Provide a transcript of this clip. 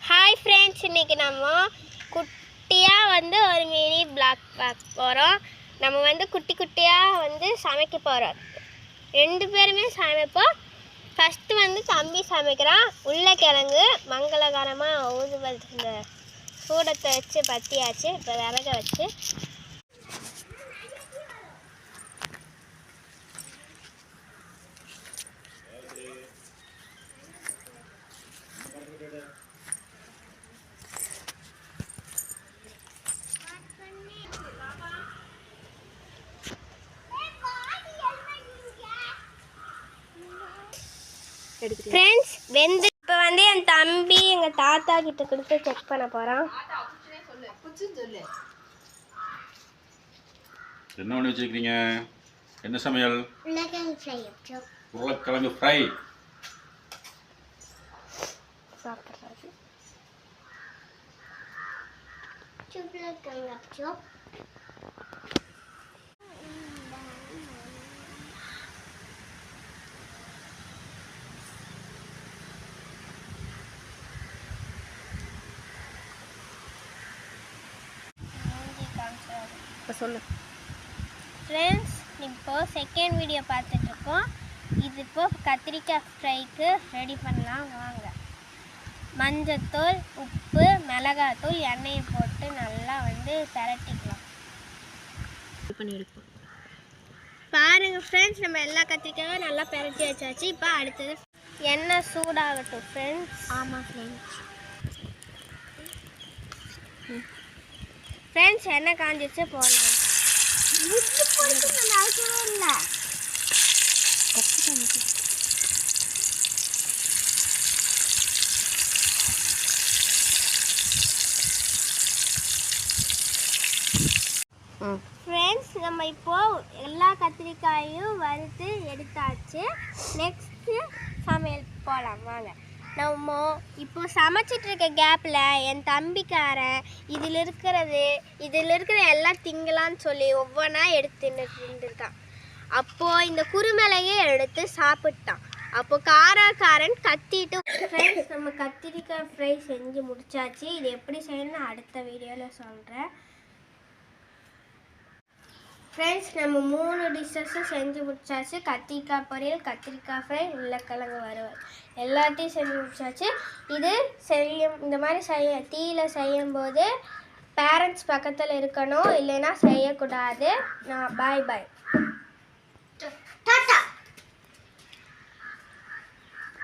Hi friends, இன்றைக்கி நம்ம குட்டியாக ஒரு மினி பிளாக் பார்க்க போகிறோம். நம்ம குட்டி குட்டியாக சமைக்க போகிறோம். 2 பேருமே சமைப்போம். ஃபஸ்ட்டு தம்பி சமைக்கிறான். உருளைக்கிழங்கு மங்களகரமாக ஊதுபத்தி இந்த சூடத்தை வச்சு பற்றியாச்சு. இப்போ விறக வச்சு ஃப்ரெண்ட்ஸ் வெந்து இப்போ என் தம்பி எங்கள் தாத்தா கிட்ட கொடுத்து செக் பண்ண போகிறான். என்ன பண்ணி வச்சிருக்கீங்க? என்ன சமையல்? உருளைக்கிழங்கு ஃப்ரை. சாப்பிட்றாரு. இப்போ சொல்லு ஃப்ரெண்ட்ஸ், இப்போது செகண்ட் வீடியோ பார்த்துட்ருக்கோம். இது இப்போது கத்திரிக்காய் ஃப்ரைக்கு ரெடி பண்ணலாம் வாங்க. மஞ்சத்தூள், உப்பு, மிளகாத்தூள், எண்ணெயை போட்டு நல்லா பிரட்டிக்கலாம். பாருங்கள் ஃப்ரெண்ட்ஸ், நம்ம எல்லா கத்திரிக்காயும் நல்லா பிரட்டி வச்சாச்சு. இப்போ அடுத்தது எண்ணெய் சூடாகட்டும் ஃப்ரெண்ட்ஸ். ஆமாம் ஃப்ரெண்ட்ஸ், எண்ணெய் காஞ்சிச்சு போடலாம். அவசியமே இல்லை. ஃப்ரெண்ட்ஸ், நம்ம இப்போது எல்லா கத்திரிக்காயும் வறுத்து எடுத்தாச்சு. நெக்ஸ்ட்டு சமையல் போகலாம் வாங்க. நம்ம இப்போ சமைச்சிட்டு இருக்க கேப்பில் என் தம்பிக்காரன் இதில் இருக்கிற எல்லாம் திங்கலான்னு சொல்லி ஒவ்வொன்றா எடுத்து தின்னுருக்கான். அப்போது இந்த குருமிளகையே எடுத்து சாப்பிட்டான். அப்போ காரன் கத்திட்டு. ஃப்ரெண்ட்ஸ், நம்ம கத்திரிக்காய் ஃப்ரை செஞ்சு முடிச்சாச்சு. இது எப்படி செய்யணும்னு அடுத்த வீடியோவில் சொல்கிறேன். ஃப்ரெண்ட்ஸ், நம்ம 3 டிஷ்ஷஸும் செஞ்சு முடிச்சாச்சு. கத்திரிக்காய் பொரியல், கத்திரிக்காய் ஃப்ரை, உருளைக்கிழங்கு வறுவல் எல்லாத்தையும் செஞ்சு முடிச்சாச்சு. இது இந்த மாதிரி தீயில செய்யும்போது பேரண்ட்ஸ் பக்கத்தில் இருக்கணும், இல்லைன்னா செய்யக்கூடாது. பாய்.